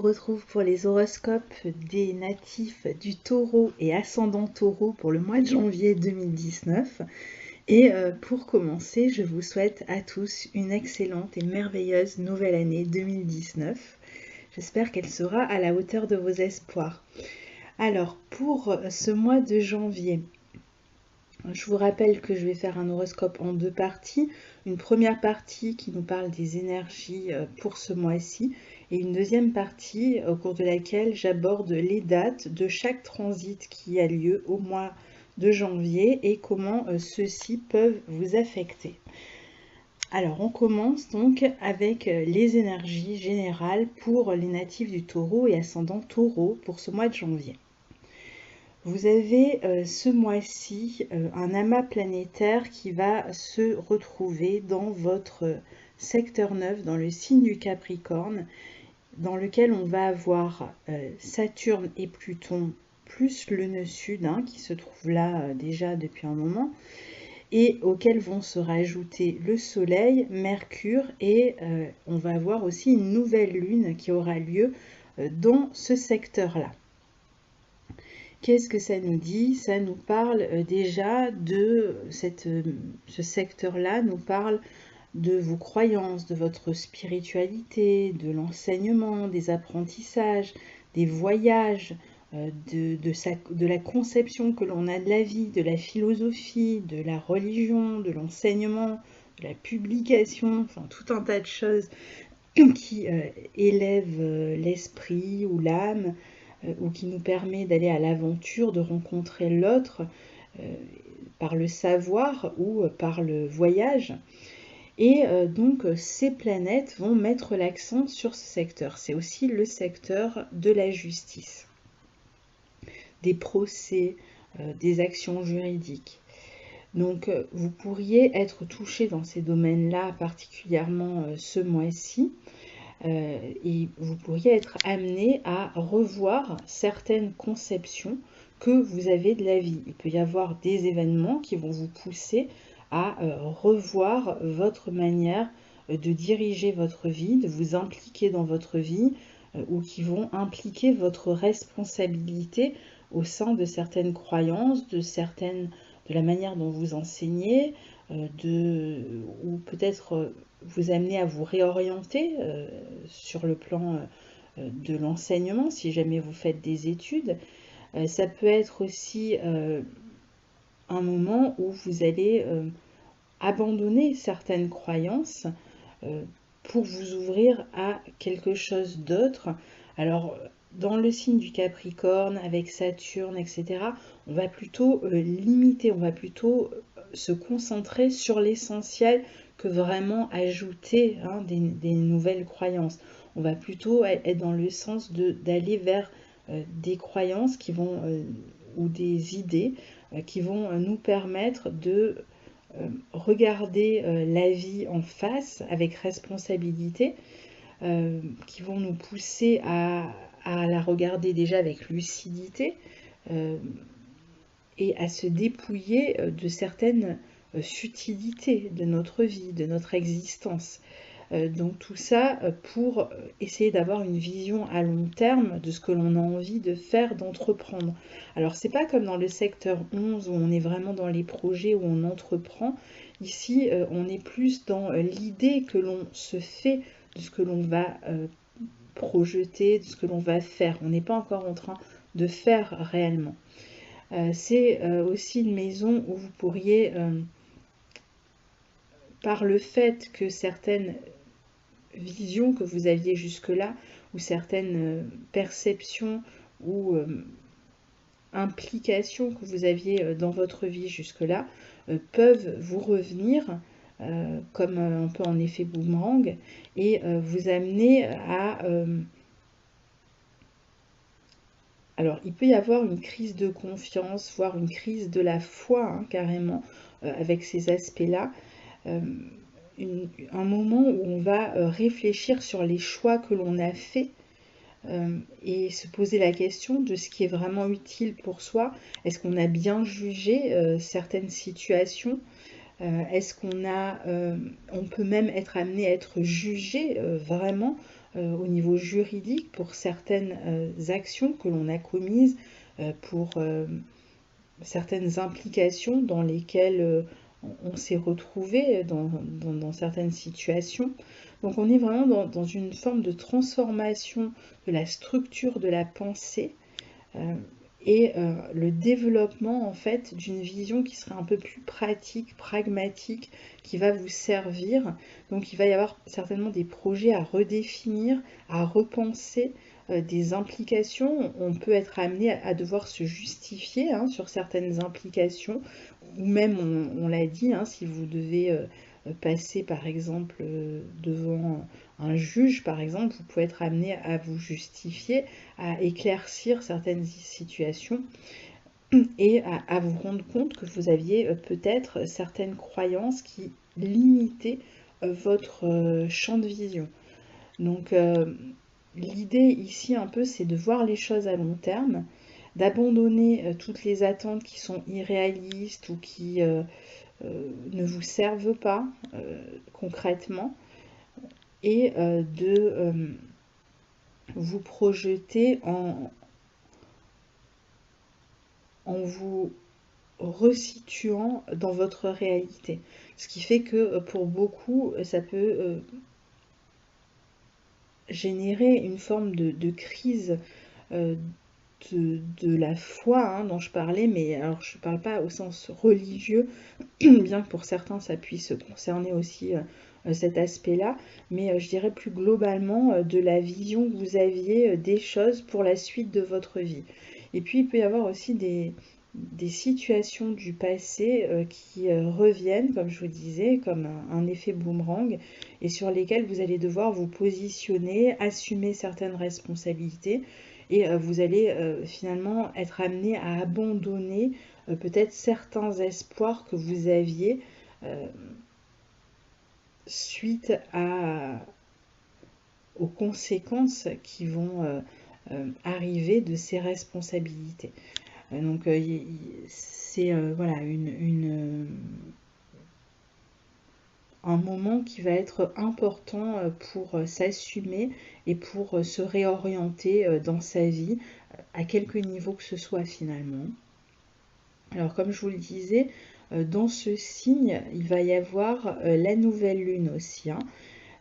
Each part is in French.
retrouve pour les horoscopes des natifs du Taureau et ascendant Taureau pour le mois de janvier 2019. Et pour commencer, je vous souhaite à tous une excellente et merveilleuse nouvelle année 2019. J'espère qu'elle sera à la hauteur de vos espoirs. Alors, pour ce mois de janvier, je vous rappelle que je vais faire un horoscope en deux parties. Une première partie qui nous parle des énergies pour ce mois-ci et une deuxième partie au cours de laquelle j'aborde les dates de chaque transit qui a lieu au mois de janvier et comment ceux-ci peuvent vous affecter. Alors on commence donc avec les énergies générales pour les natifs du Taureau et ascendant Taureau pour ce mois de janvier. Vous avez ce mois-ci un amas planétaire qui va se retrouver dans votre secteur 9, dans le signe du Capricorne, dans lequel on va avoir Saturne et Pluton, plus le nœud sud, qui se trouve là déjà depuis un moment, et auxquels vont se rajouter le Soleil, Mercure, et on va avoir aussi une nouvelle lune qui aura lieu dans ce secteur-là. Qu'est-ce que ça nous dit? Ça nous parle déjà de ce secteur-là, nous parle de vos croyances, de votre spiritualité, de l'enseignement, des apprentissages, des voyages, de la conception que l'on a de la vie, de la philosophie, de la religion, de l'enseignement, de la publication, enfin tout un tas de choses qui élèvent l'esprit ou l'âme, ou qui nous permet d'aller à l'aventure, de rencontrer l'autre par le savoir ou par le voyage. Et donc ces planètes vont mettre l'accent sur ce secteur. C'est aussi le secteur de la justice, des procès, des actions juridiques. Donc vous pourriez être touché dans ces domaines-là, particulièrement ce mois-ci. Et vous pourriez être amené à revoir certaines conceptions que vous avez de la vie. Il peut y avoir des événements qui vont vous pousser à revoir votre manière de diriger votre vie, de vous impliquer dans votre vie, ou qui vont impliquer votre responsabilité au sein de certaines croyances, de la manière dont vous enseignez, ou peut-être vous amener à vous réorienter sur le plan de l'enseignement si jamais vous faites des études. Ça peut être aussi un moment où vous allez abandonner certaines croyances pour vous ouvrir à quelque chose d'autre. Alors, dans le signe du Capricorne, avec Saturne, etc., on va plutôt limiter, on va plutôt se concentrer sur l'essentiel que vraiment ajouter des nouvelles croyances. On va plutôt être dans le sens d'aller vers des croyances qui vont, ou des idées qui vont nous permettre de regarder la vie en face avec responsabilité, qui vont nous pousser à la regarder déjà avec lucidité et à se dépouiller de certaines futilités de notre vie, de notre existence. Donc tout ça pour essayer d'avoir une vision à long terme de ce que l'on a envie de faire, d'entreprendre. Alors c'est pas comme dans le secteur 11 où on est vraiment dans les projets, où on entreprend. Ici on est plus dans l'idée que l'on se fait de ce que l'on va projeter, de ce que l'on va faire. On n'est pas encore en train de faire réellement. C'est aussi une maison où vous pourriez, par le fait que certaines visions que vous aviez jusque-là, ou certaines perceptions ou implications que vous aviez dans votre vie jusque-là, peuvent vous revenir comme un peu en effet boomerang et vous amener à... Alors, il peut y avoir une crise de confiance, voire une crise de la foi, carrément, avec ces aspects-là. Un moment où on va réfléchir sur les choix que l'on a faits et se poser la question de ce qui est vraiment utile pour soi. Est-ce qu'on a bien jugé certaines situations? Est-ce qu'on peut même être amené à être jugé vraiment au niveau juridique pour certaines actions que l'on a commises, pour certaines implications dans lesquelles on s'est retrouvé dans certaines situations. Donc on est vraiment dans une forme de transformation de la structure de la pensée et le développement en fait d'une vision qui sera un peu plus pratique, pragmatique, qui va vous servir. Donc il va y avoir certainement des projets à redéfinir, à repenser, des implications. On peut être amené à devoir se justifier sur certaines implications, ou même, on l'a dit, si vous devez passer par exemple devant un juge, par exemple, vous pouvez être amené à vous justifier, à éclaircir certaines situations et à vous rendre compte que vous aviez peut-être certaines croyances qui limitaient votre champ de vision. Donc l'idée ici un peu, c'est de voir les choses à long terme, d'abandonner toutes les attentes qui sont irréalistes ou qui ne vous servent pas concrètement, et de vous projeter en vous resituant dans votre réalité. Ce qui fait que pour beaucoup, ça peut générer une forme de crise de la foi dont je parlais, mais alors je ne parle pas au sens religieux, bien que pour certains ça puisse concerner aussi cet aspect-là, mais je dirais plus globalement de la vision que vous aviez des choses pour la suite de votre vie. Et puis il peut y avoir aussi des situations du passé qui reviennent, comme je vous disais, comme un effet boomerang, et sur lesquelles vous allez devoir vous positionner, assumer certaines responsabilités, et vous allez finalement être amené à abandonner peut-être certains espoirs que vous aviez suite aux conséquences qui vont arriver de ces responsabilités. Donc c'est voilà un moment qui va être important pour s'assumer et pour se réorienter dans sa vie, à quelque niveau que ce soit finalement. Alors comme je vous le disais, dans ce signe, il va y avoir la nouvelle lune aussi.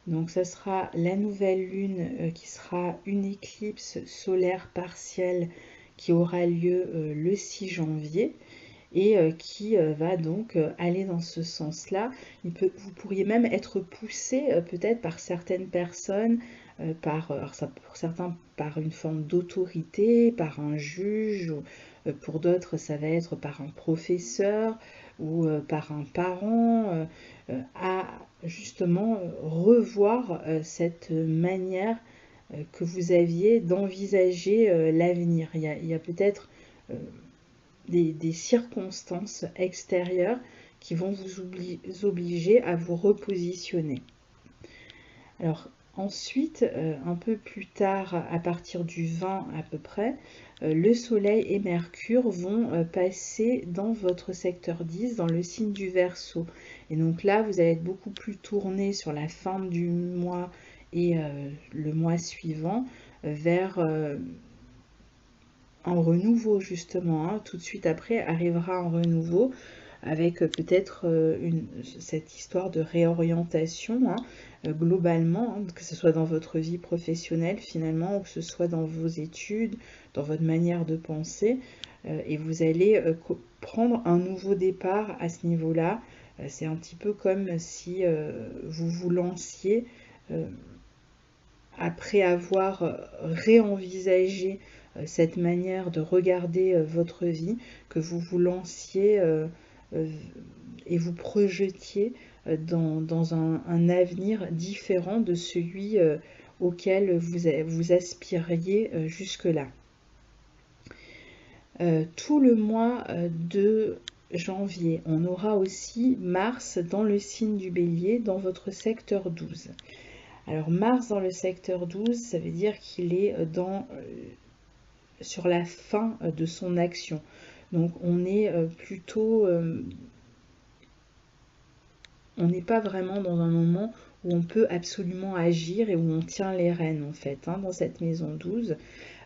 Donc ça sera la nouvelle lune qui sera une éclipse solaire partielle qui aura lieu le 6 janvier et qui va donc aller dans ce sens-là. Vous pourriez même être poussé peut-être par certaines personnes, pour certains par une forme d'autorité, par un juge, ou, pour d'autres ça va être par un professeur ou par un parent, à justement revoir cette manière que vous aviez d'envisager l'avenir. Il y a peut-être des circonstances extérieures qui vont vous obliger à vous repositionner. Alors ensuite, un peu plus tard, à partir du 20 à peu près, le Soleil et Mercure vont passer dans votre secteur 10, dans le signe du Verseau. Et donc là, vous allez être beaucoup plus tourné sur la fin du mois et le mois suivant vers un renouveau justement. Tout de suite après arrivera un renouveau avec peut-être cette histoire de réorientation globalement, que ce soit dans votre vie professionnelle finalement, ou que ce soit dans vos études, dans votre manière de penser, et vous allez prendre un nouveau départ à ce niveau-là. C'est un petit peu comme si vous vous lanciez après avoir réenvisagé cette manière de regarder votre vie, que vous vous lanciez et vous projetiez dans un avenir différent de celui auquel vous aspiriez jusque-là. Tout le mois de janvier, on aura aussi Mars dans le signe du Bélier, dans votre secteur 12. Alors Mars dans le secteur 12, ça veut dire qu'il est sur la fin de son action. Donc on est plutôt... on n'est pas vraiment dans un moment où on peut absolument agir et où on tient les rênes en fait, hein, dans cette maison 12.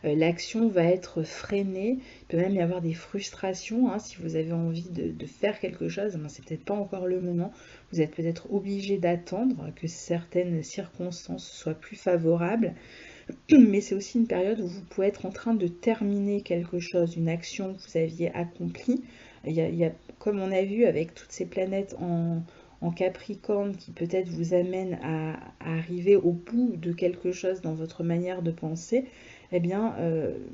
L'action va être freinée, il peut même y avoir des frustrations, hein, si vous avez envie de faire quelque chose, ben, c'est peut-être pas encore le moment, vous êtes peut-être obligé d'attendre que certaines circonstances soient plus favorables, mais c'est aussi une période où vous pouvez être en train de terminer quelque chose, une action que vous aviez accomplie. Il y a, comme on a vu avec toutes ces planètes en Capricorne qui peut-être vous amènent à arriver au bout de quelque chose dans votre manière de penser, eh bien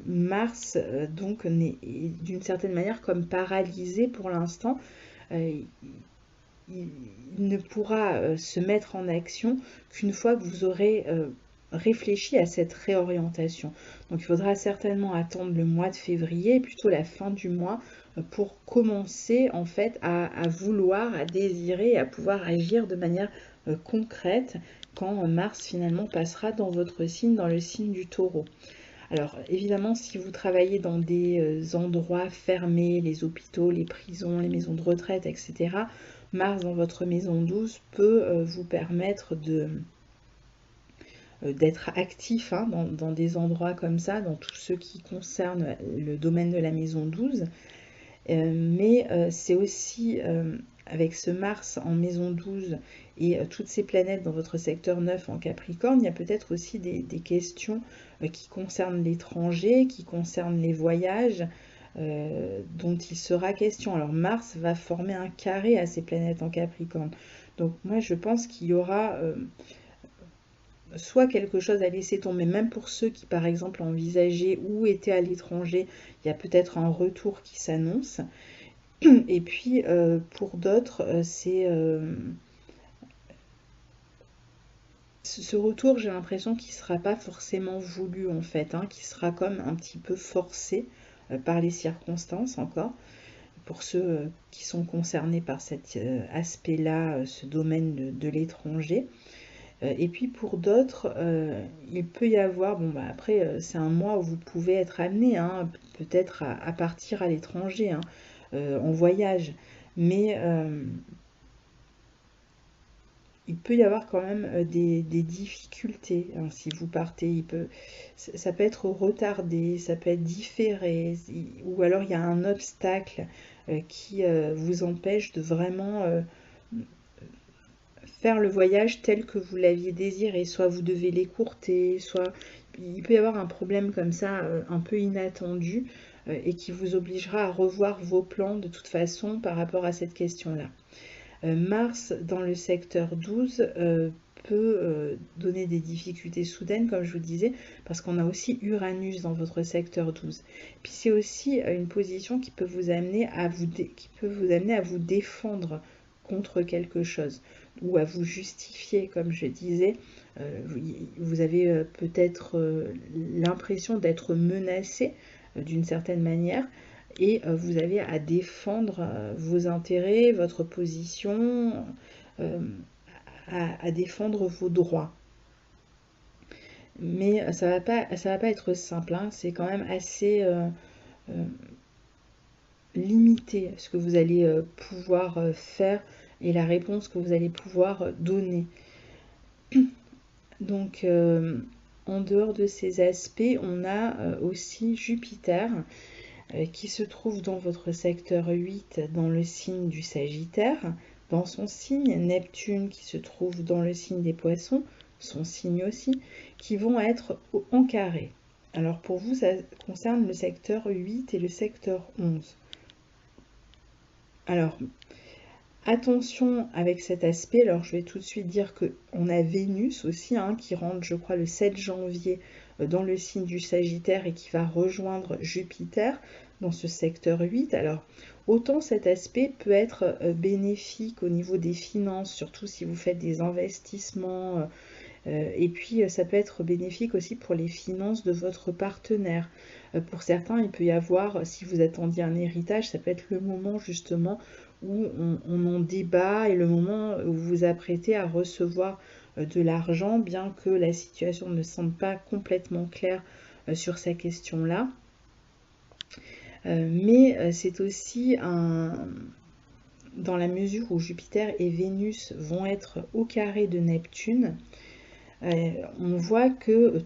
Mars donc est d'une certaine manière comme paralysé pour l'instant. Il, il ne pourra se mettre en action qu'une fois que vous aurez réfléchi à cette réorientation. Donc il faudra certainement attendre le mois de février, plutôt la fin du mois, pour commencer en fait à vouloir, à désirer, à pouvoir agir de manière concrète quand Mars finalement passera dans votre signe, dans le signe du Taureau. Alors évidemment, si vous travaillez dans des endroits fermés, les hôpitaux, les prisons, les maisons de retraite, etc., Mars dans votre maison 12 peut vous permettre d'être actif, hein, dans des endroits comme ça, dans tout ce qui concerne le domaine de la maison 12. Mais c'est aussi avec ce Mars en maison 12 et toutes ces planètes dans votre secteur 9 en Capricorne, il y a peut-être aussi des questions qui concernent l'étranger, qui concernent les voyages, dont il sera question. Alors Mars va former un carré à ces planètes en Capricorne. Donc moi je pense qu'il y aura soit quelque chose à laisser tomber, même pour ceux qui par exemple envisageaient ou étaient à l'étranger, il y a peut-être un retour qui s'annonce. Et puis pour d'autres, ce retour, j'ai l'impression qu'il ne sera pas forcément voulu en fait, hein, qu'il sera comme un petit peu forcé par les circonstances encore, pour ceux qui sont concernés par cet aspect-là, ce domaine de l'étranger. Et puis pour d'autres, il peut y avoir, bon bah après c'est un mois où vous pouvez être amené, hein, peut-être à partir à l'étranger, hein, en voyage, mais il peut y avoir quand même des difficultés, hein, si vous partez. Ça peut être retardé, ça peut être différé, ou alors il y a un obstacle qui vous empêche de vraiment faire le voyage tel que vous l'aviez désiré. Soit vous devez l'écourter, soit il peut y avoir un problème comme ça, un peu inattendu, et qui vous obligera à revoir vos plans de toute façon par rapport à cette question-là. Mars dans le secteur 12 peut donner des difficultés soudaines, comme je vous disais, parce qu'on a aussi Uranus dans votre secteur 12. Puis c'est aussi une position qui peut vous amener à vous défendre contre quelque chose ou à vous justifier, comme je disais. Vous avez peut-être l'impression d'être menacé d'une certaine manière, et vous avez à défendre vos intérêts, votre position, à défendre vos droits. Mais ça va pas être simple, hein. C'est quand même assez limité ce que vous allez pouvoir faire et la réponse que vous allez pouvoir donner. Donc en dehors de ces aspects, on a aussi Jupiter qui se trouve dans votre secteur 8 dans le signe du Sagittaire, dans son signe, Neptune qui se trouve dans le signe des Poissons, son signe aussi, qui vont être en carré. Alors pour vous, ça concerne le secteur 8 et le secteur 11. Alors, attention avec cet aspect, alors je vais tout de suite dire qu'on a Vénus aussi, hein, qui rentre, je crois, le 7 janvier dans le signe du Sagittaire et qui va rejoindre Jupiter dans ce secteur 8. Alors, autant cet aspect peut être bénéfique au niveau des finances, surtout si vous faites des investissements, et puis ça peut être bénéfique aussi pour les finances de votre partenaire. Pour certains, il peut y avoir, si vous attendiez un héritage, ça peut être le moment justement où on en débat et le moment où vous vous apprêtez à recevoir de l'argent, bien que la situation ne semble pas complètement claire sur ces questions-là. Mais c'est aussi dans la mesure où Jupiter et Vénus vont être au carré de Neptune, on voit que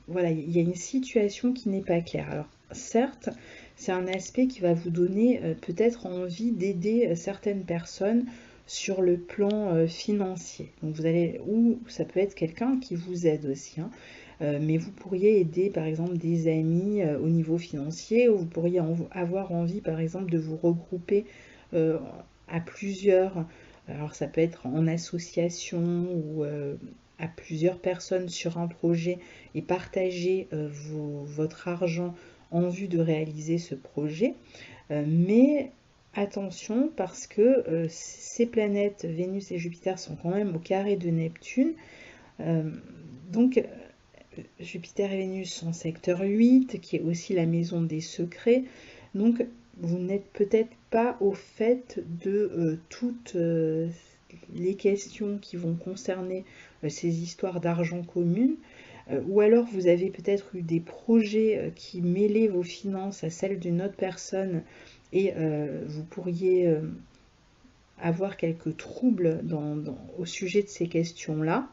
voilà, il y a une situation qui n'est pas claire. Alors certes, c'est un aspect qui va vous donner peut-être envie d'aider certaines personnes sur le plan financier. Donc vous allez, ou ça peut être quelqu'un qui vous aide aussi, hein. Mais vous pourriez aider par exemple des amis au niveau financier, ou vous pourriez avoir envie par exemple de vous regrouper à plusieurs. Alors ça peut être en association ou à plusieurs personnes sur un projet et partager votre argent en vue de réaliser ce projet. Mais attention, parce que ces planètes, Vénus et Jupiter, sont quand même au carré de Neptune. Donc Jupiter et Vénus sont secteur 8, qui est aussi la maison des secrets. Donc vous n'êtes peut-être pas au fait de toutes les questions qui vont concerner ces histoires d'argent commune, ou alors vous avez peut-être eu des projets qui mêlaient vos finances à celles d'une autre personne, et vous pourriez avoir quelques troubles au sujet de ces questions-là.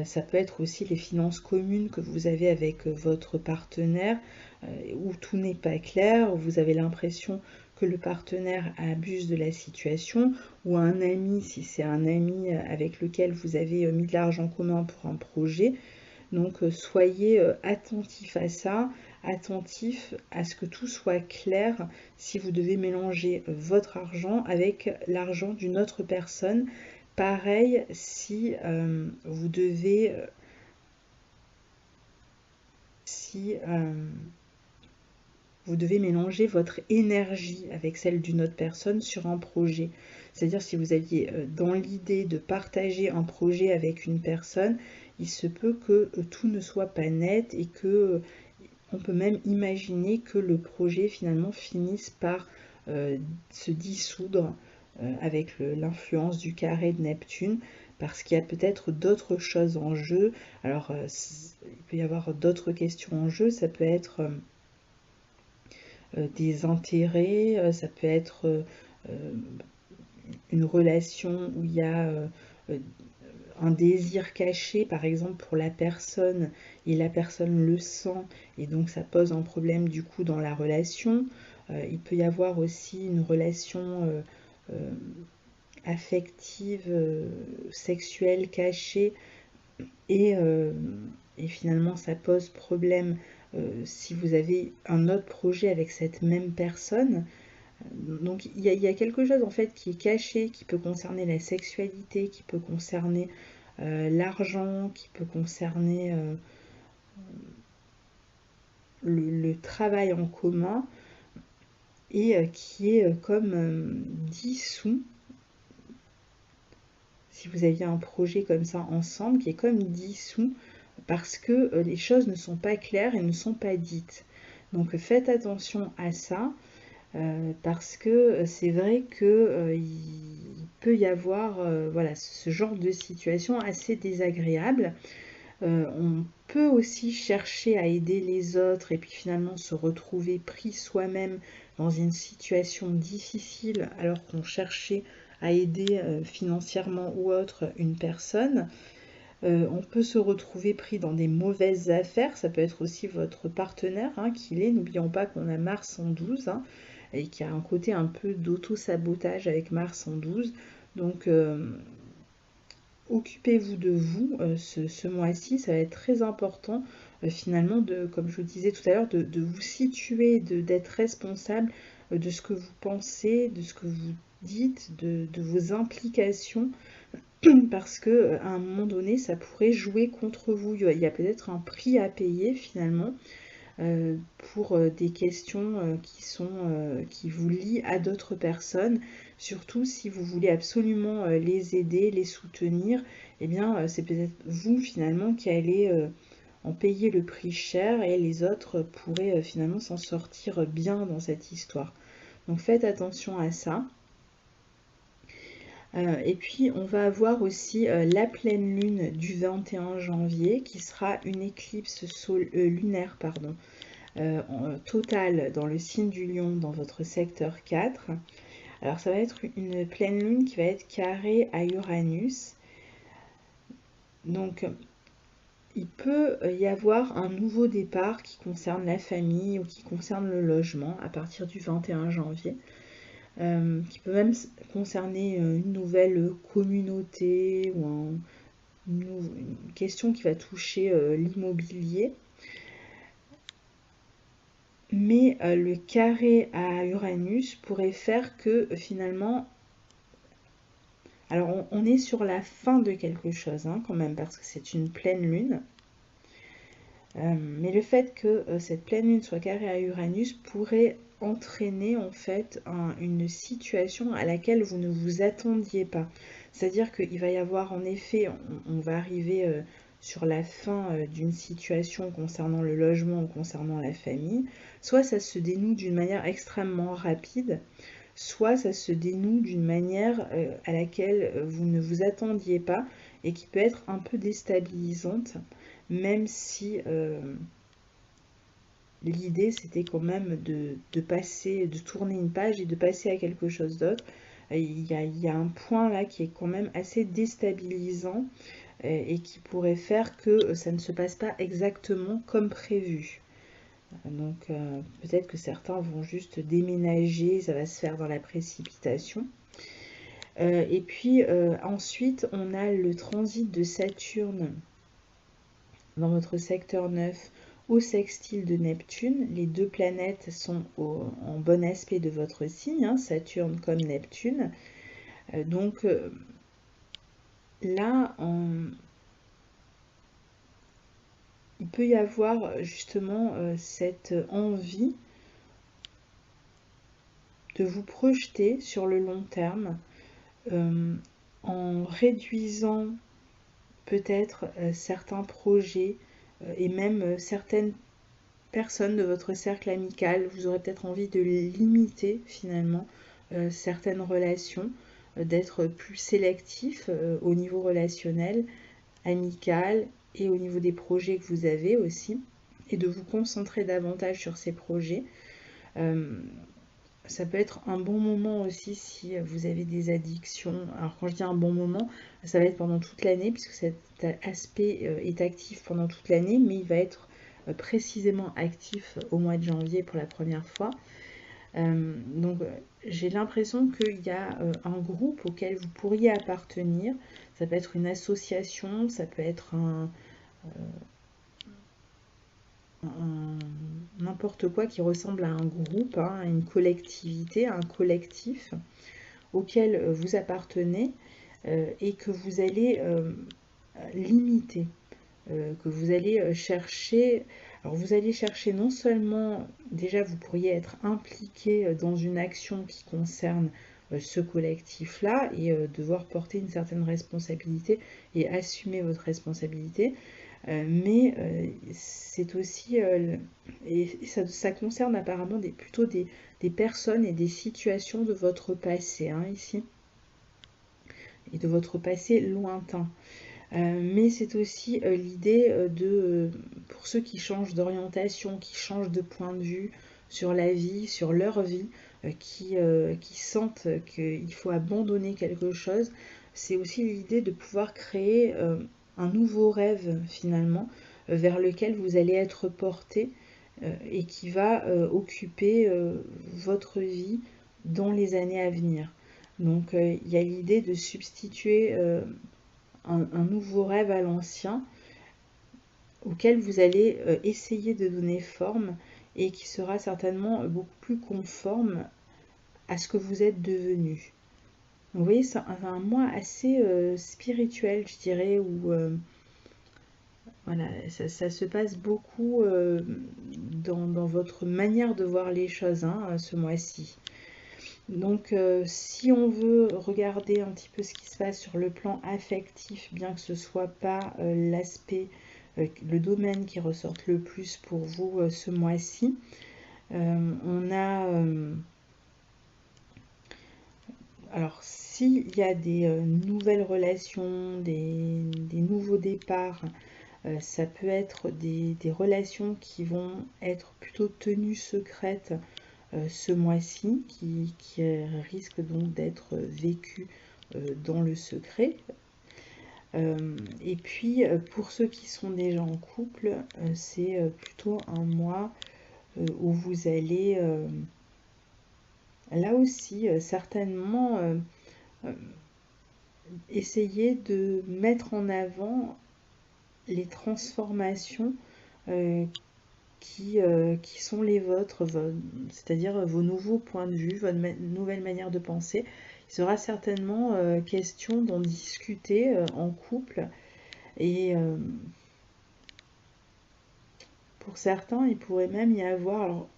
Ça peut être aussi les finances communes que vous avez avec votre partenaire, où tout n'est pas clair, où vous avez l'impression que le partenaire abuse de la situation, ou un ami, si c'est un ami avec lequel vous avez mis de l'argent commun pour un projet. Donc soyez attentif à ça, attentif à ce que tout soit clair si vous devez mélanger votre argent avec l'argent d'une autre personne. Pareil, si vous devez vous devez mélanger votre énergie avec celle d'une autre personne sur un projet. C'est-à-dire si vous aviez dans l'idée de partager un projet avec une personne, il se peut que tout ne soit pas net et que on peut même imaginer que le projet finalement finisse par se dissoudre avec l'influence du carré de Neptune, parce qu'il y a peut-être d'autres choses en jeu. Alors il peut y avoir d'autres questions en jeu, ça peut être des intérêts, ça peut être une relation où il y a un désir caché, par exemple pour la personne, et la personne le sent, et donc ça pose un problème du coup dans la relation. Il peut y avoir aussi une relation affective, sexuelle cachée, et finalement ça pose problème si vous avez un autre projet avec cette même personne. Donc il y a quelque chose en fait qui est caché, qui peut concerner la sexualité, qui peut concerner l'argent, qui peut concerner le travail en commun, et qui est comme dissous. Si vous aviez un projet comme ça ensemble, qui est comme dissous, parce que les choses ne sont pas claires et ne sont pas dites. Donc faites attention à ça. Parce que c'est vrai que il peut y avoir voilà, ce genre de situation assez désagréable. On peut aussi chercher à aider les autres et puis finalement se retrouver pris soi-même dans une situation difficile alors qu'on cherchait à aider financièrement ou autre une personne. On peut se retrouver pris dans des mauvaises affaires, ça peut être aussi votre partenaire hein, qui l'est. N'oublions pas qu'on a Mars en 12, hein, et qu'il y a un côté un peu d'auto-sabotage avec Mars en 12. Donc occupez-vous de vous ce mois-ci, ça va être très important finalement, comme je vous disais tout à l'heure, de vous situer, d'être responsable de ce que vous pensez, de ce que vous dites, de vos implications, parce que à un moment donné, ça pourrait jouer contre vous. Il y a peut-être un prix à payer finalement pour des questions qui vous lient à d'autres personnes, surtout si vous voulez absolument les aider, les soutenir. Eh bien, c'est peut-être vous finalement qui allez en payer le prix cher, et les autres pourraient finalement s'en sortir bien dans cette histoire. Donc faites attention à ça. Et puis on va avoir aussi la pleine lune du 21 janvier qui sera une éclipse lunaire, pardon, totale dans le signe du Lion, dans votre secteur 4. Alors ça va être une pleine lune qui va être carrée à Uranus. Donc il peut y avoir un nouveau départ qui concerne la famille ou qui concerne le logement à partir du 21 janvier. Qui peut même concerner une nouvelle communauté ou une question qui va toucher l'immobilier. Mais le carré à Uranus pourrait faire que finalement, alors on est sur la fin de quelque chose hein, quand même, parce que c'est une pleine lune. Mais le fait que cette pleine lune soit carrée à Uranus pourrait entraîner en fait une situation à laquelle vous ne vous attendiez pas. C'est-à-dire qu'il va y avoir en effet, on va arriver sur la fin d'une situation concernant le logement ou concernant la famille. Soit ça se dénoue d'une manière extrêmement rapide, soit ça se dénoue d'une manière à laquelle vous ne vous attendiez pas et qui peut être un peu déstabilisante, même si l'idée c'était quand même de passer, de tourner une page et de passer à quelque chose d'autre. Il y a un point là qui est quand même assez déstabilisant et qui pourrait faire que ça ne se passe pas exactement comme prévu. Donc peut-être que certains vont juste déménager, ça va se faire dans la précipitation. Et puis ensuite, on a le transit de Saturne dans votre secteur 9 au sextile de Neptune. Les deux planètes sont en bon aspect de votre signe, hein, Saturne comme Neptune. Donc là, il peut y avoir justement cette envie de vous projeter sur le long terme en réduisant peut-être certains projets et même certaines personnes de votre cercle amical. Vous aurez peut-être envie de limiter finalement certaines relations, d'être plus sélectif au niveau relationnel, amical et au niveau des projets que vous avez aussi, et de vous concentrer davantage sur ces projets. Ça peut être un bon moment aussi si vous avez des addictions. Alors quand je dis un bon moment, ça va être pendant toute l'année, puisque cet aspect est actif pendant toute l'année, mais il va être précisément actif au mois de janvier pour la première fois. Donc j'ai l'impression qu'il y a un groupe auquel vous pourriez appartenir. Ça peut être une association, ça peut être n'importe quoi qui ressemble à un groupe, hein, à une collectivité, à un collectif auquel vous appartenez et que vous allez limiter, que vous allez chercher. Alors vous allez chercher non seulement, déjà vous pourriez être impliqué dans une action qui concerne ce collectif-là et devoir porter une certaine responsabilité et assumer votre responsabilité, mais c'est aussi, et ça concerne apparemment plutôt des personnes et des situations de votre passé, hein, ici, et de votre passé lointain. Mais c'est aussi l'idée pour ceux qui changent d'orientation, qui changent de point de vue sur la vie, sur leur vie, qui sentent qu'il faut abandonner quelque chose, c'est aussi l'idée de pouvoir créer un nouveau rêve finalement, vers lequel vous allez être porté et qui va occuper votre vie dans les années à venir. Donc il y a l'idée de substituer un nouveau rêve à l'ancien auquel vous allez essayer de donner forme et qui sera certainement beaucoup plus conforme à ce que vous êtes devenu. Vous voyez, c'est un mois assez spirituel, je dirais, où voilà, ça se passe beaucoup dans votre manière de voir les choses, hein, ce mois-ci. Donc si on veut regarder un petit peu ce qui se passe sur le plan affectif, bien que ce soit pas l'aspect, le domaine qui ressorte le plus pour vous ce mois-ci, on a alors s'il y a des nouvelles relations, des nouveaux départs Ça peut être des relations qui vont être plutôt tenues secrètes ce mois-ci, qui risquent donc d'être vécues dans le secret. Et puis, pour ceux qui sont déjà en couple, c'est plutôt un mois où vous allez, là aussi, certainement essayer de mettre en avant les transformations qui sont les vôtres, c'est-à-dire vos nouveaux points de vue, votre nouvelle manière de penser. Il sera certainement question d'en discuter en couple. Et pour certains, il pourrait même y avoir, alors,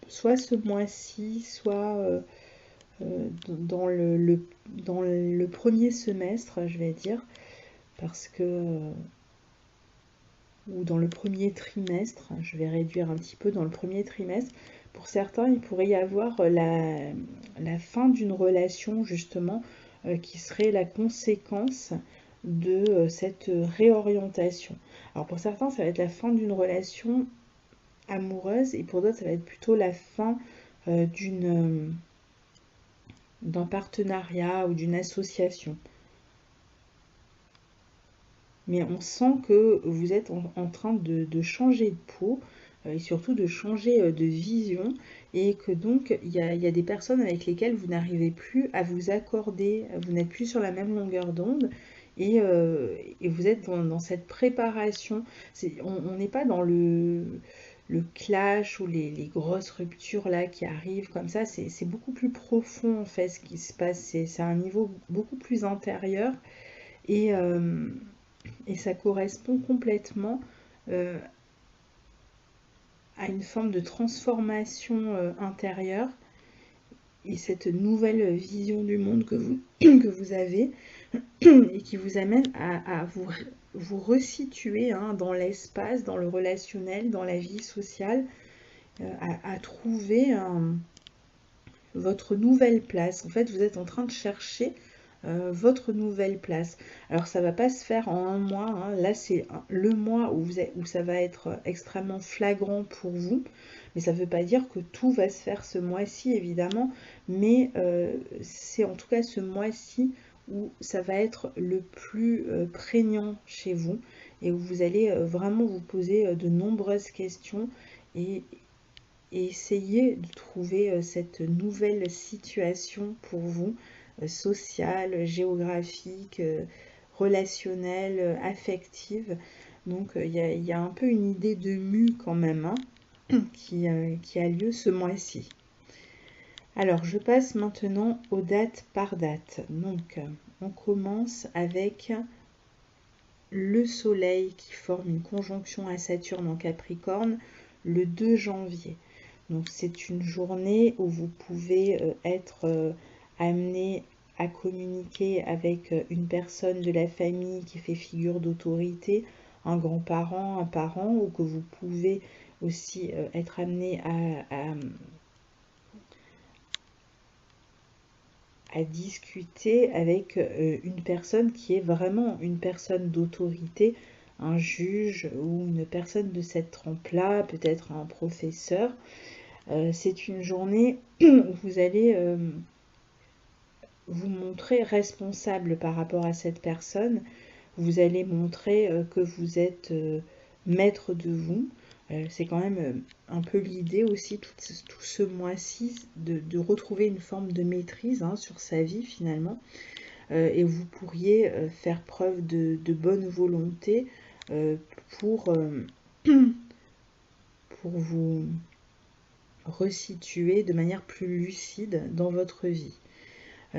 soit ce mois-ci, soit dans le premier semestre, je vais dire, parce que ou dans le premier trimestre, je vais réduire un petit peu dans le premier trimestre. Pour certains, il pourrait y avoir la fin d'une relation, justement, qui serait la conséquence de cette réorientation. Alors pour certains, ça va être la fin d'une relation amoureuse, et pour d'autres, ça va être plutôt la fin d'un partenariat ou d'une association. Mais on sent que vous êtes en train de changer de peau et surtout de changer de vision, et que donc il y a des personnes avec lesquelles vous n'arrivez plus à vous accorder, vous n'êtes plus sur la même longueur d'onde, et vous êtes dans cette préparation. On n'est pas dans le clash ou les grosses ruptures là qui arrivent comme ça, c'est beaucoup plus profond en fait ce qui se passe, c'est un niveau beaucoup plus intérieur, et ça correspond complètement à une forme de transformation intérieure, et cette nouvelle vision du monde que vous avez et qui vous amène à vous resituer dans l'espace, dans le relationnel, dans la vie sociale, à trouver votre nouvelle place. En fait, vous êtes en train de chercher votre nouvelle place. Alors ça va pas se faire en un mois, hein. Là c'est le mois où ça va être extrêmement flagrant pour vous, mais ça ne veut pas dire que tout va se faire ce mois-ci évidemment, mais c'est en tout cas ce mois-ci où ça va être le plus prégnant chez vous, et où vous allez vraiment vous poser de nombreuses questions, et essayer de trouver cette nouvelle situation pour vous, sociale, géographique, relationnelle, affective. Donc il y a un peu une idée de mue quand même, hein, qui a lieu ce mois-ci. Alors je passe maintenant aux dates par date. Donc on commence avec le Soleil qui forme une conjonction à Saturne en Capricorne le 2 janvier. Donc c'est une journée où vous pouvez être amené à communiquer avec une personne de la famille qui fait figure d'autorité, un grand-parent, un parent, ou que vous pouvez aussi être amené à discuter avec une personne qui est vraiment une personne d'autorité, un juge ou une personne de cette trempe-là, peut-être un professeur. C'est une journée où vous allez vous montrer responsable par rapport à cette personne. Vous allez montrer que vous êtes maître de vous. C'est quand même un peu l'idée aussi tout ce mois-ci de retrouver une forme de maîtrise sur sa vie finalement. Et vous pourriez faire preuve de bonne volonté pour vous resituer de manière plus lucide dans votre vie.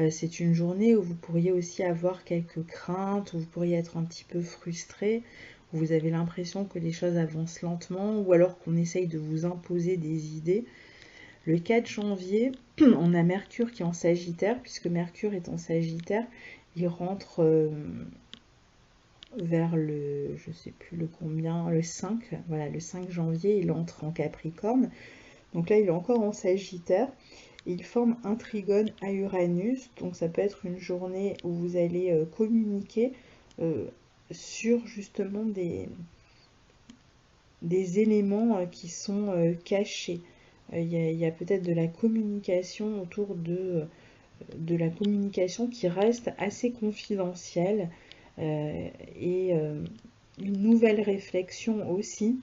C'est une journée où vous pourriez aussi avoir quelques craintes, où vous pourriez être un petit peu frustré, où vous avez l'impression que les choses avancent lentement, ou alors qu'on essaye de vous imposer des idées. Le 4 janvier, on a Mercure qui est en Sagittaire, puisque Mercure est en Sagittaire, il rentre vers je sais plus le combien, le 5, voilà, le 5 janvier, il entre en Capricorne. Donc là, il est encore en Sagittaire. Il forme un trigone à Uranus, donc ça peut être une journée où vous allez communiquer sur justement des éléments qui sont cachés. Il y a peut-être de la communication autour de la communication qui reste assez confidentielle et une nouvelle réflexion aussi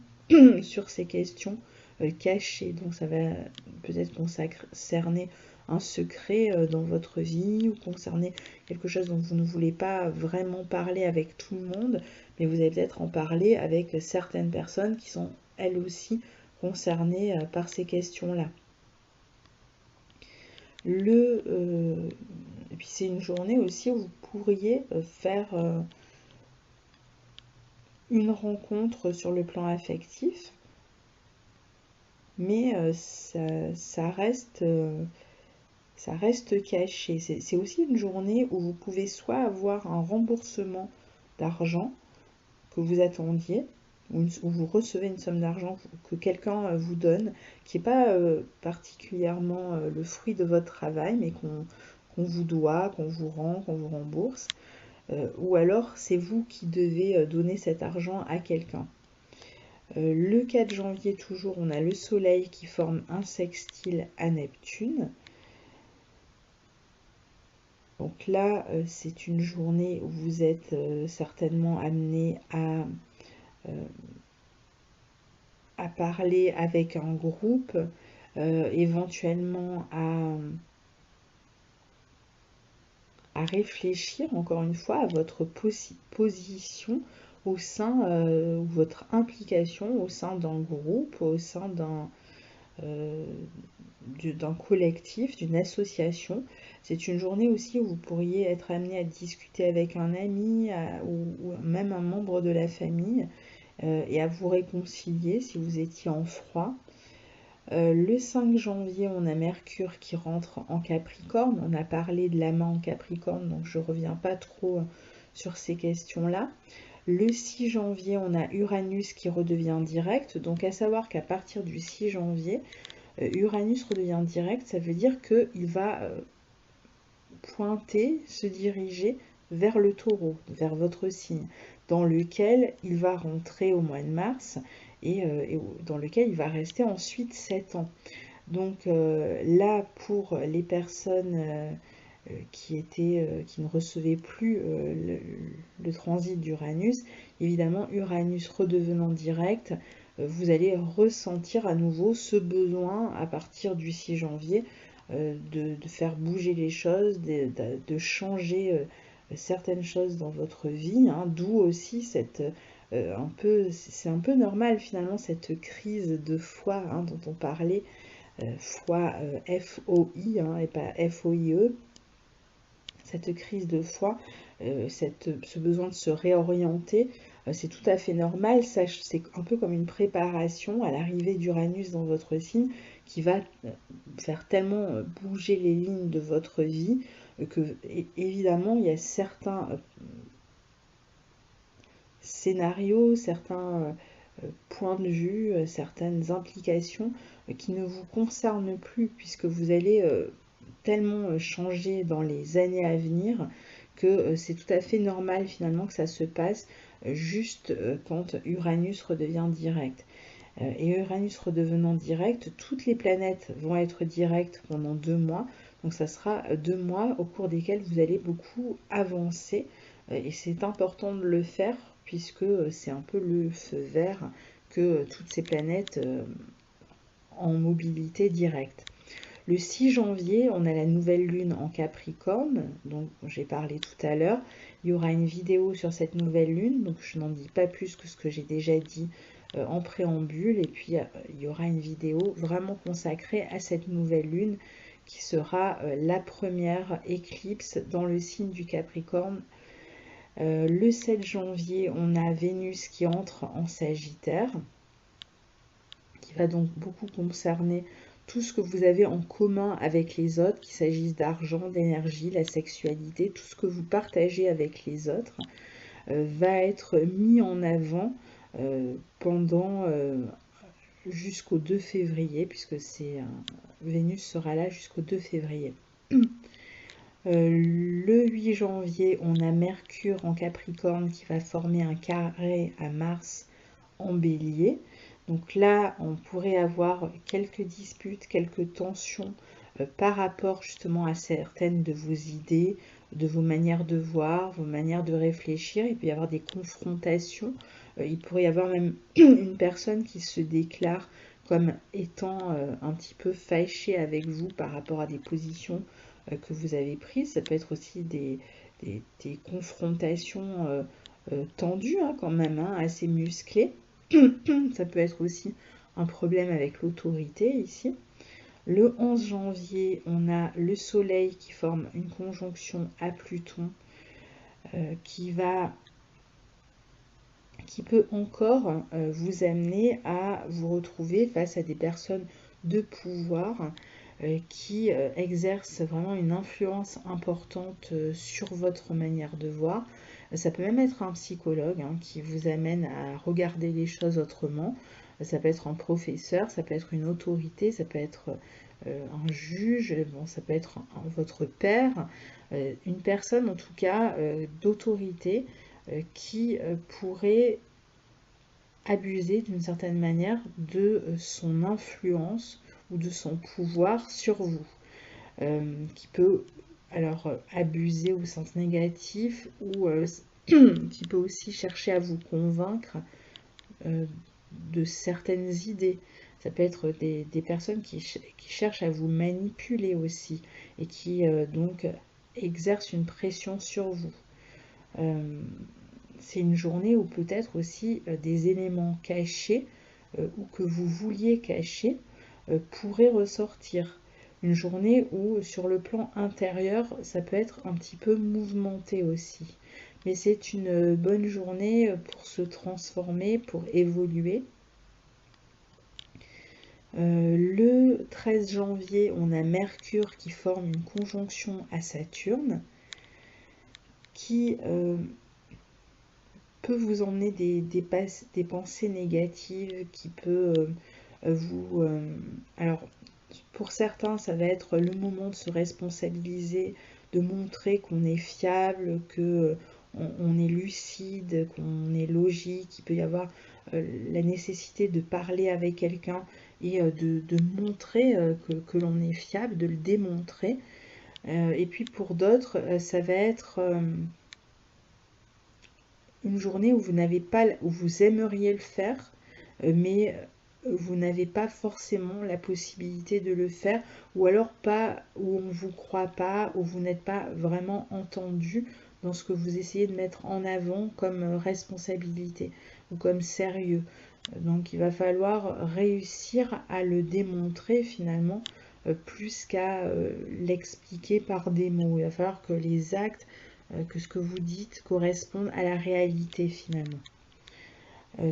sur ces questions cachées. Donc ça va peut-être concerner un secret dans votre vie ou concerner quelque chose dont vous ne voulez pas vraiment parler avec tout le monde, mais vous allez peut-être en parler avec certaines personnes qui sont elles aussi concernées par ces questions-là. Et puis c'est une journée aussi où vous pourriez faire une rencontre sur le plan affectif, mais ça reste caché. C'est aussi une journée où vous pouvez soit avoir un remboursement d'argent que vous attendiez, ou vous recevez une somme d'argent que quelqu'un vous donne, qui n'est pas particulièrement le fruit de votre travail, mais qu'on vous doit, qu'on vous rend, qu'on vous rembourse, ou alors c'est vous qui devez donner cet argent à quelqu'un. Le 4 janvier, toujours, on a le Soleil qui forme un sextile à Neptune. Donc là, c'est une journée où vous êtes certainement amené à parler avec un groupe, éventuellement à réfléchir encore une fois à votre position au sein, ou votre implication au sein d'un groupe, au sein d'un collectif, d'une association. C'est une journée aussi où vous pourriez être amené à discuter avec un ami ou même un membre de la famille et à vous réconcilier si vous étiez en froid. Le 5 janvier, on a Mercure qui rentre en Capricorne. On a parlé de la main en Capricorne, donc je ne reviens pas trop sur ces questions-là. Le 6 janvier, on a Uranus qui redevient direct. Donc à savoir qu'à partir du 6 janvier, Uranus redevient direct. Ça veut dire qu'il va pointer, se diriger vers le Taureau, vers votre signe, dans lequel il va rentrer au mois de mars et dans lequel il va rester ensuite 7 ans. Donc là, pour les personnes qui ne recevaient plus le transit d'Uranus, évidemment, Uranus redevenant direct, vous allez ressentir à nouveau ce besoin à partir du 6 janvier de faire bouger les choses, de changer certaines choses dans votre vie, hein, d'où aussi c'est un peu normal finalement cette crise de foi hein, dont on parlait, foi F-O-I hein, et pas F-O-I-E, cette crise de foi, ce besoin de se réorienter, c'est tout à fait normal. C'est un peu comme une préparation à l'arrivée d'Uranus dans votre signe qui va faire tellement bouger les lignes de votre vie que évidemment il y a certains scénarios, certains points de vue, certaines implications qui ne vous concernent plus puisque vous allez tellement changer dans les années à venir que c'est tout à fait normal finalement que ça se passe juste quand Uranus redevient direct. Et Uranus redevenant direct, toutes les planètes vont être directes pendant 2 mois. Donc ça sera 2 mois au cours desquels vous allez beaucoup avancer. Et c'est important de le faire puisque c'est un peu le feu vert que toutes ces planètes en mobilité directe. Le 6 janvier, on a la nouvelle lune en Capricorne, donc j'ai parlé tout à l'heure. Il y aura une vidéo sur cette nouvelle lune, donc je n'en dis pas plus que ce que j'ai déjà dit en préambule. Et puis il y aura une vidéo vraiment consacrée à cette nouvelle lune qui sera la première éclipse dans le signe du Capricorne. Le 7 janvier, on a Vénus qui entre en Sagittaire, qui va donc beaucoup concerner tout ce que vous avez en commun avec les autres, qu'il s'agisse d'argent, d'énergie, la sexualité, tout ce que vous partagez avec les autres, va être mis en avant pendant jusqu'au 2 février, puisque Vénus sera là jusqu'au 2 février. Le 8 janvier, on a Mercure en Capricorne qui va former un carré à Mars en Bélier. Donc là, on pourrait avoir quelques disputes, quelques tensions par rapport justement à certaines de vos idées, de vos manières de voir, vos manières de réfléchir. Il peut y avoir des confrontations. Il pourrait y avoir même une personne qui se déclare comme étant un petit peu fâchée avec vous par rapport à des positions que vous avez prises. Ça peut être aussi des confrontations tendues quand même, assez musclées. Ça peut être aussi un problème avec l'autorité ici. Le 11 janvier, on a le Soleil qui forme une conjonction à Pluton qui peut encore vous amener à vous retrouver face à des personnes de pouvoir qui exercent vraiment une influence importante sur votre manière de voir. Ça peut même être un psychologue qui vous amène à regarder les choses autrement. Ça peut être un professeur, ça peut être une autorité, ça peut être un juge, bon, ça peut être votre père, une personne en tout cas d'autorité qui pourrait abuser d'une certaine manière de son influence ou de son pouvoir sur vous, qui peut alors abuser au sens négatif ou qui peut aussi chercher à vous convaincre de certaines idées. Ça peut être des personnes qui cherchent à vous manipuler aussi et qui donc exercent une pression sur vous. C'est une journée où peut-être aussi des éléments cachés ou que vous vouliez cacher pourraient ressortir. Une journée où sur le plan intérieur, ça peut être un petit peu mouvementé aussi. Mais c'est une bonne journée pour se transformer, pour évoluer. Le 13 janvier, on a Mercure qui forme une conjonction à Saturne qui peut vous emmener des pensées négatives, qui peut vous... alors, pour certains, ça va être le moment de se responsabiliser, de montrer qu'on est fiable, que on est lucide, qu'on est logique. Il peut y avoir la nécessité de parler avec quelqu'un et de montrer que l'on est fiable, de le démontrer. Et puis pour d'autres, ça va être une journée où vous n'avez pas, où vous aimeriez le faire, mais vous n'avez pas forcément la possibilité de le faire, ou alors pas, où on ne vous croit pas, où vous n'êtes pas vraiment entendu dans ce que vous essayez de mettre en avant comme responsabilité ou comme sérieux. Donc il va falloir réussir à le démontrer finalement, plus qu'à l'expliquer par des mots. Il va falloir que les actes, que ce que vous dites correspondent à la réalité finalement.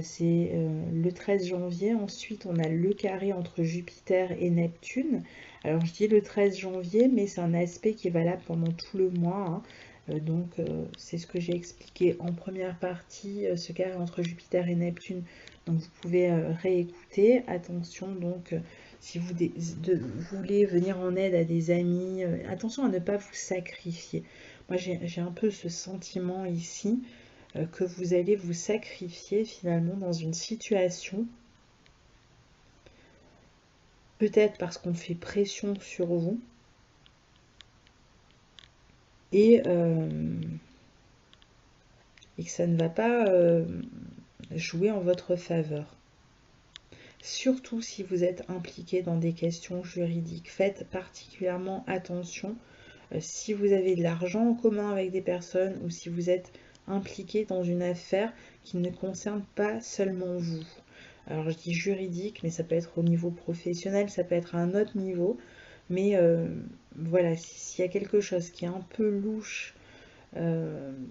C'est le 13 janvier. Ensuite, on a le carré entre Jupiter et Neptune. Alors, je dis le 13 janvier, mais c'est un aspect qui est valable pendant tout le mois. Donc, c'est ce que j'ai expliqué en première partie, ce carré entre Jupiter et Neptune. Donc, vous pouvez réécouter. Attention, donc, si vous voulez venir en aide à des amis, attention à ne pas vous sacrifier. Moi, j'ai un peu ce sentiment ici que vous allez vous sacrifier finalement dans une situation, peut-être parce qu'on fait pression sur vous, et que ça ne va pas jouer en votre faveur. Surtout si vous êtes impliqué dans des questions juridiques. Faites particulièrement attention si vous avez de l'argent en commun avec des personnes ou si vous êtes impliqué dans une affaire qui ne concerne pas seulement vous. Alors je dis juridique, mais ça peut être au niveau professionnel, ça peut être à un autre niveau. Mais voilà, s'il y a quelque chose qui est un peu louche,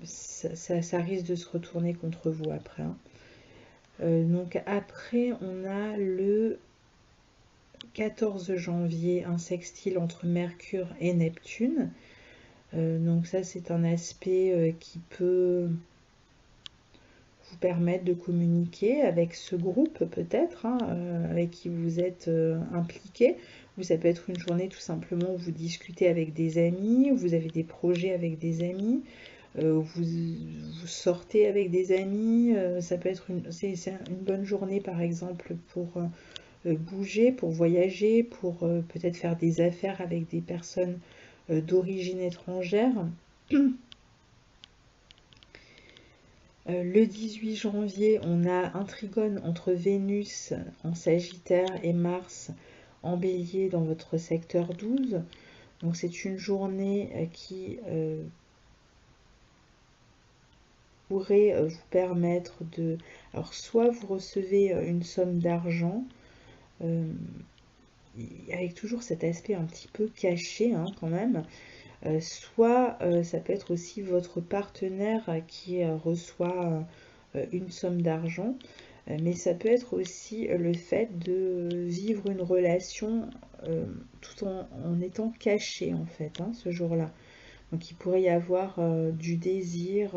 ça risque de se retourner contre vous après. Donc après, on a le 14 janvier, un sextile entre Mercure et Neptune. Donc ça, c'est un aspect qui peut vous permettre de communiquer avec ce groupe peut-être, avec qui vous êtes impliqué. Ou ça peut être une journée tout simplement où vous discutez avec des amis, où vous avez des projets avec des amis. vous sortez avec des amis, ça peut être c'est une bonne journée par exemple pour bouger, pour voyager, pour peut-être faire des affaires avec des personnes d'origine étrangère. Le 18 janvier, on a un trigone entre Vénus en Sagittaire et Mars en Bélier dans votre secteur 12. Donc c'est une journée qui pourrait vous permettre de... Alors soit vous recevez une somme d'argent, avec toujours cet aspect un petit peu caché hein, quand même, soit ça peut être aussi votre partenaire qui reçoit une somme d'argent, mais ça peut être aussi le fait de vivre une relation tout en étant caché en fait, hein, ce jour-là. Donc il pourrait y avoir du désir,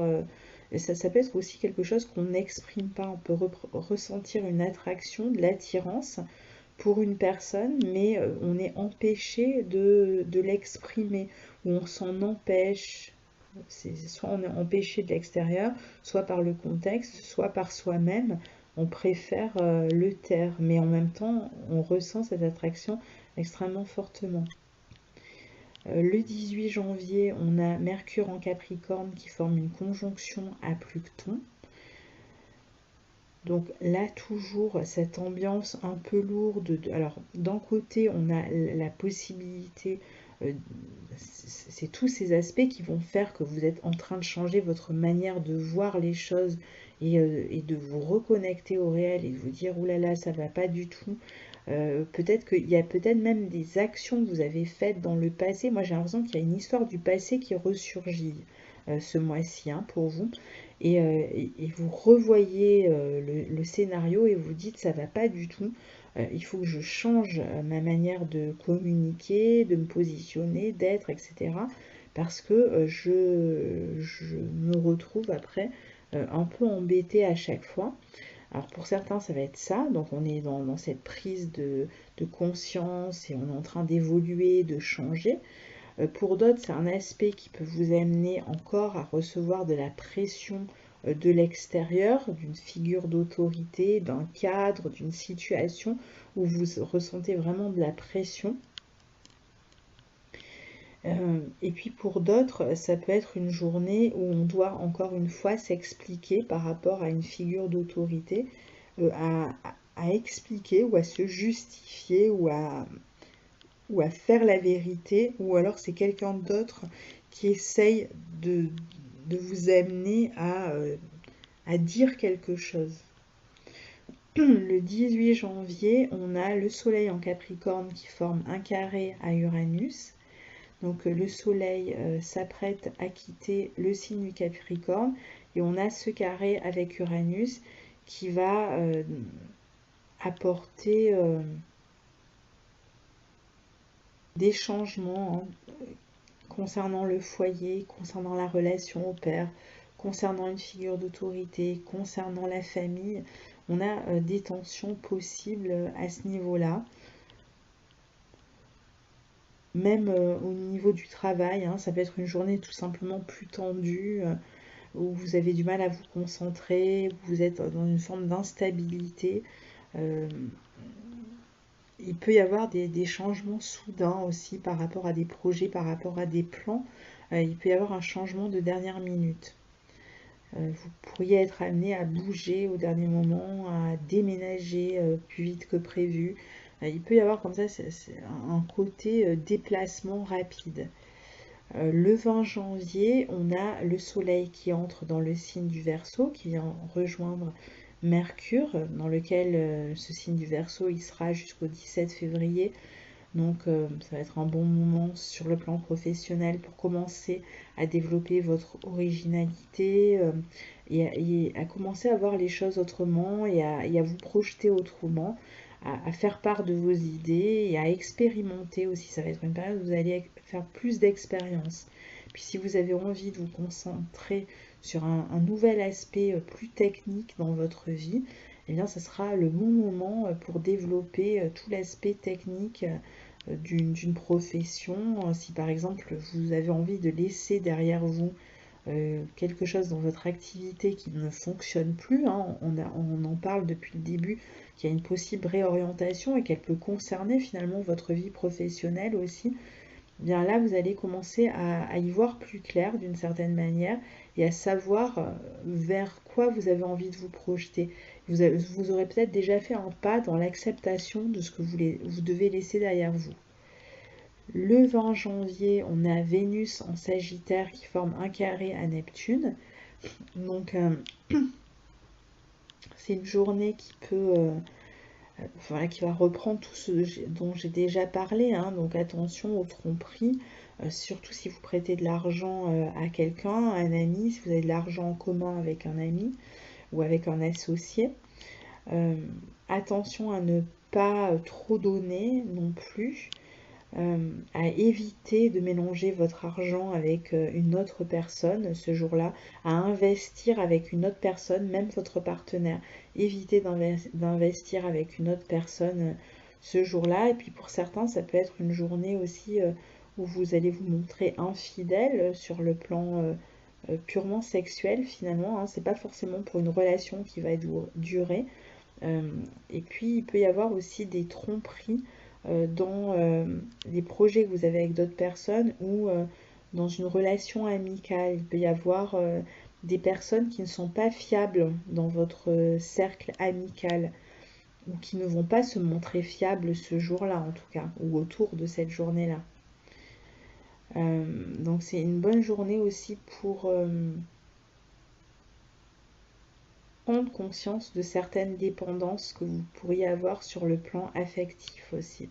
ça peut être aussi quelque chose qu'on n'exprime pas, on peut ressentir une attraction, de l'attirance pour une personne, mais on est empêché de l'exprimer, ou on s'en empêche. Soit on est empêché de l'extérieur, soit par le contexte, soit par soi-même. On préfère le taire, mais en même temps, on ressent cette attraction extrêmement fortement. Le 18 janvier, on a Mercure en Capricorne qui forme une conjonction à Pluton. Donc là, toujours cette ambiance un peu lourde. Alors, d'un côté, on a la possibilité, c'est tous ces aspects qui vont faire que vous êtes en train de changer votre manière de voir les choses et de vous reconnecter au réel et de vous dire, oulala, ça va pas du tout. Peut-être qu'il y a peut-être même des actions que vous avez faites dans le passé. Moi, j'ai l'impression qu'il y a une histoire du passé qui ressurgit ce mois-ci hein, pour vous. Et vous revoyez le scénario et vous dites ça va pas du tout. Il faut que je change ma manière de communiquer, de me positionner, d'être, etc. Parce que je me retrouve après un peu embêtée à chaque fois. Alors pour certains, ça va être ça, donc on est dans cette prise de conscience et on est en train d'évoluer, de changer. Pour d'autres, c'est un aspect qui peut vous amener encore à recevoir de la pression de l'extérieur, d'une figure d'autorité, d'un cadre, d'une situation où vous ressentez vraiment de la pression. Et puis pour d'autres, ça peut être une journée où on doit encore une fois s'expliquer par rapport à une figure d'autorité, à expliquer ou à se justifier ou à faire la vérité, ou alors c'est quelqu'un d'autre qui essaye de vous amener à dire quelque chose. Le 18 janvier, on a le Soleil en Capricorne qui forme un carré à Uranus. Donc le Soleil s'apprête à quitter le signe du Capricorne et on a ce carré avec Uranus qui va apporter des changements hein, concernant le foyer, concernant la relation au père, concernant une figure d'autorité, concernant la famille. On a des tensions possibles à ce niveau-là. Même au niveau du travail, hein, ça peut être une journée tout simplement plus tendue, où vous avez du mal à vous concentrer, où vous êtes dans une forme d'instabilité. Il peut y avoir des changements soudains aussi par rapport à des projets, par rapport à des plans. Il peut y avoir un changement de dernière minute. Vous pourriez être amené à bouger au dernier moment, à déménager plus vite que prévu. Il peut y avoir comme ça un côté déplacement rapide. Le 20 janvier, on a le soleil qui entre dans le signe du Verseau, qui vient rejoindre Mercure, dans lequel ce signe du Verseau, il sera jusqu'au 17 février. Donc ça va être un bon moment sur le plan professionnel pour commencer à développer votre originalité et à commencer à voir les choses autrement et à vous projeter autrement, à faire part de vos idées et à expérimenter aussi. Ça va être une période où vous allez faire plus d'expérience. Puis si vous avez envie de vous concentrer sur un nouvel aspect plus technique dans votre vie, eh bien, ça sera le bon moment pour développer tout l'aspect technique d'une profession. Si par exemple vous avez envie de laisser derrière vous quelque chose dans votre activité qui ne fonctionne plus, hein. On en parle depuis le début, qu'il y a une possible réorientation et qu'elle peut concerner finalement votre vie professionnelle aussi. Bien là, vous allez commencer à y voir plus clair d'une certaine manière et à savoir vers quoi vous avez envie de vous projeter. Vous aurez peut-être déjà fait un pas dans l'acceptation de ce que vous devez laisser derrière vous. Le 20 janvier, on a Vénus en Sagittaire qui forme un carré à Neptune. Donc, c'est une journée qui peut, voilà, qui va reprendre tout ce dont j'ai déjà parlé, hein. Donc, attention aux tromperies, surtout si vous prêtez de l'argent à quelqu'un, à un ami, si vous avez de l'argent en commun avec un ami ou avec un associé. Attention à ne pas trop donner non plus. À éviter de mélanger votre argent avec une autre personne ce jour-là, à investir avec une autre personne, même votre partenaire. Évitez d'investir avec une autre personne ce jour-là. Et puis pour certains, ça peut être une journée aussi où vous allez vous montrer infidèle sur le plan purement sexuel finalement, hein. C'est pas forcément pour une relation qui va durer. Et puis il peut y avoir aussi des tromperies dans les projets que vous avez avec d'autres personnes ou dans une relation amicale. Il peut y avoir des personnes qui ne sont pas fiables dans votre cercle amical ou qui ne vont pas se montrer fiables ce jour-là en tout cas, ou autour de cette journée-là. Donc c'est une bonne journée aussi pour prendre conscience de certaines dépendances que vous pourriez avoir sur le plan affectif aussi.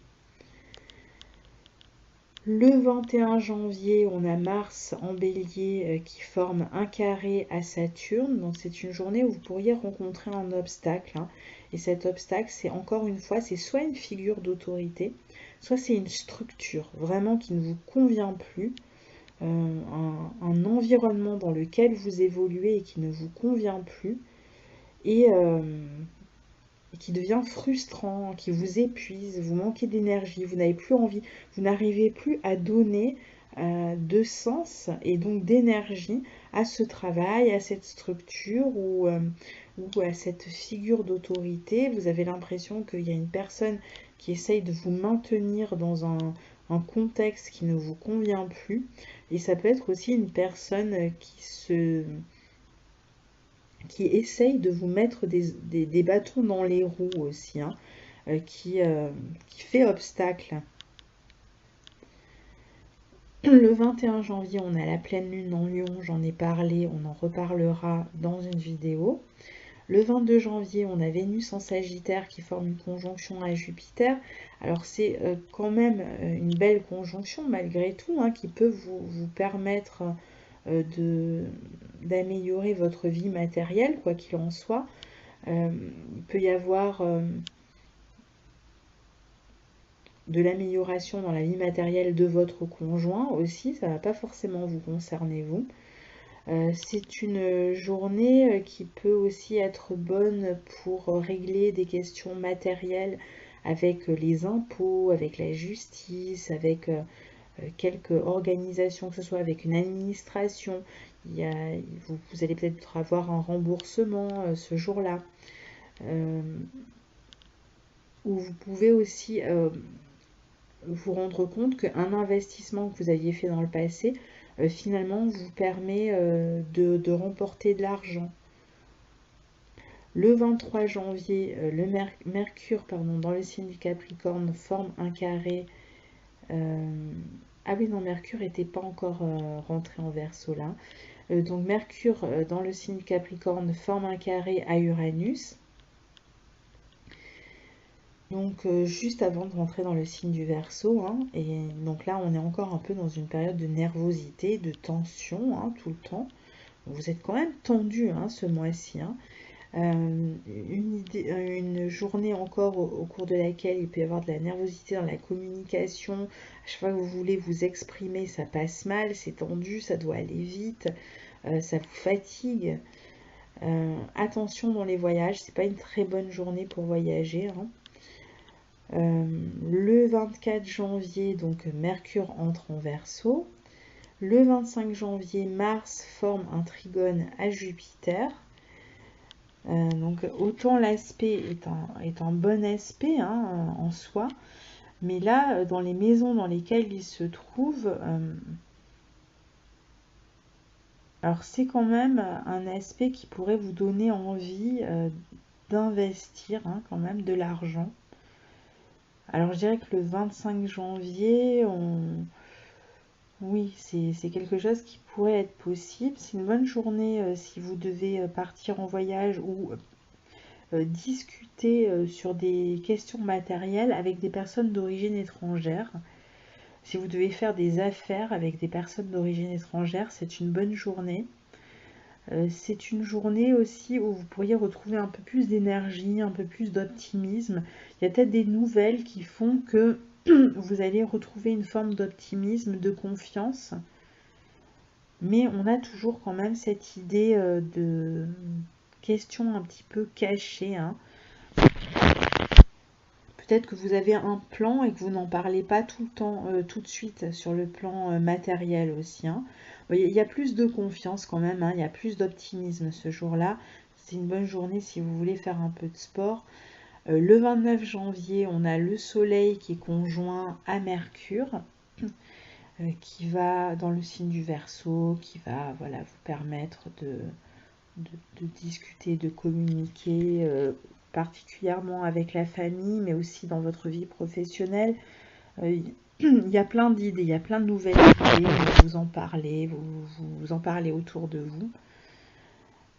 Le 21 janvier, on a Mars en Bélier qui forme un carré à Saturne. Donc c'est une journée où vous pourriez rencontrer un obstacle, hein. Et cet obstacle, c'est encore une fois, c'est soit une figure d'autorité, soit c'est une structure vraiment qui ne vous convient plus, un environnement dans lequel vous évoluez et qui ne vous convient plus. Et qui devient frustrant, qui vous épuise, vous manquez d'énergie, vous n'avez plus envie, vous n'arrivez plus à donner de sens et donc d'énergie à ce travail, à cette structure ou à cette figure d'autorité. Vous avez l'impression qu'il y a une personne qui essaye de vous maintenir dans un contexte qui ne vous convient plus. Et ça peut être aussi une personne qui essaye de vous mettre des bâtons dans les roues aussi, hein, qui fait obstacle. Le 21 janvier, on a la pleine lune en Lion, j'en ai parlé, on en reparlera dans une vidéo. Le 22 janvier, on a Vénus en Sagittaire qui forme une conjonction à Jupiter. Alors c'est quand même une belle conjonction malgré tout, hein, qui peut vous permettre d'améliorer votre vie matérielle, quoi qu'il en soit. Il peut y avoir de l'amélioration dans la vie matérielle de votre conjoint aussi, ça ne va pas forcément vous concerner vous. C'est une journée qui peut aussi être bonne pour régler des questions matérielles avec les impôts, avec la justice, avec quelque organisation, que ce soit avec une administration. Vous allez peut-être avoir un remboursement ce jour-là. Où vous pouvez aussi vous rendre compte qu'un investissement que vous aviez fait dans le passé, finalement, vous permet de remporter de l'argent. Le 23 janvier, le Mercure dans le signe du Capricorne forme un carré. Ah oui, non, Mercure n'était pas encore rentré en Verseau là. Donc Mercure dans le signe du Capricorne forme un carré à Uranus. Donc juste avant de rentrer dans le signe du Verseau, hein, et donc là on est encore un peu dans une période de nervosité, de tension, hein, tout le temps. Vous êtes quand même tendu, hein, ce mois-ci, hein. Une journée encore au cours de laquelle il peut y avoir de la nervosité dans la communication. À chaque fois que vous voulez vous exprimer, ça passe mal, c'est tendu, ça doit aller vite, ça vous fatigue. Attention dans les voyages, c'est pas une très bonne journée pour voyager, hein. Le 24 janvier, donc Mercure entre en Verseau. Le 25 janvier, Mars forme un trigone à Jupiter. Donc autant l'aspect est un bon aspect hein, en soi, mais là, dans les maisons dans lesquelles il se trouve, alors c'est quand même un aspect qui pourrait vous donner envie d'investir hein, quand même de l'argent. Alors je dirais que le 25 janvier, oui, c'est quelque chose qui pourrait être possible. C'est une bonne journée si vous devez partir en voyage ou discuter sur des questions matérielles avec des personnes d'origine étrangère. Si vous devez faire des affaires avec des personnes d'origine étrangère, c'est une bonne journée. C'est une journée aussi où vous pourriez retrouver un peu plus d'énergie, un peu plus d'optimisme. Il y a peut-être des nouvelles qui font que vous allez retrouver une forme d'optimisme, de confiance. Mais on a toujours quand même cette idée de question un petit peu cachée. Hein. Peut-être que vous avez un plan et que vous n'en parlez pas tout le temps, tout de suite sur le plan matériel aussi. Hein. Il y a plus de confiance quand même, hein, il y a plus d'optimisme ce jour-là. C'est une bonne journée si vous voulez faire un peu de sport. Le 29 janvier, on a le soleil qui est conjoint à Mercure, qui va dans le signe du Verseau, qui va voilà, vous permettre de discuter, de communiquer, particulièrement avec la famille, mais aussi dans votre vie professionnelle. Il y a plein d'idées, il y a plein de nouvelles idées, vous en parlez, vous en parlez autour de vous.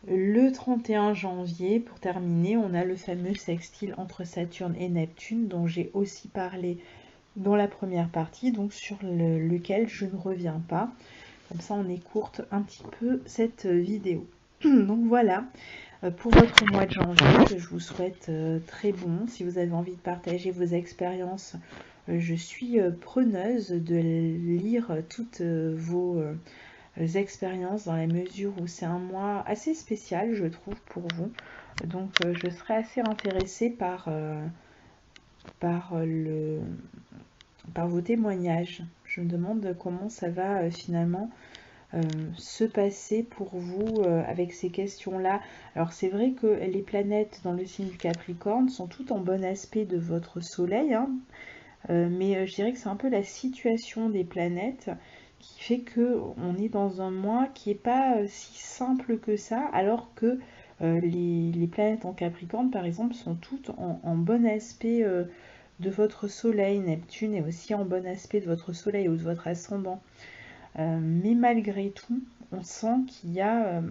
Le 31 janvier, pour terminer, on a le fameux sextile entre Saturne et Neptune, dont j'ai aussi parlé dans la première partie, donc sur lequel je ne reviens pas. Comme ça, on écourte un petit peu cette vidéo. Donc voilà, pour votre mois de janvier, que je vous souhaite très bon. Si vous avez envie de partager vos expériences, je suis preneuse de lire toutes vos expériences dans la mesure où c'est un mois assez spécial, je trouve, pour vous. Donc je serais assez intéressée par vos témoignages. Je me demande comment ça va finalement se passer pour vous avec ces questions-là. Alors c'est vrai que les planètes dans le signe du Capricorne sont toutes en bon aspect de votre soleil, hein, mais je dirais que c'est un peu la situation des planètes qui fait que on est dans un mois qui n'est pas si simple que ça, alors que les planètes en Capricorne, par exemple, sont toutes en bon aspect de votre soleil. Neptune est aussi en bon aspect de votre soleil ou de votre ascendant. Mais malgré tout, on sent qu'il y a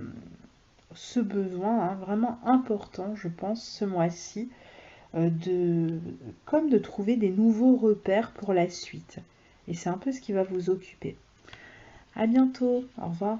ce besoin hein, vraiment important, je pense, ce mois-ci, comme de trouver des nouveaux repères pour la suite. Et c'est un peu ce qui va vous occuper. À bientôt, au revoir.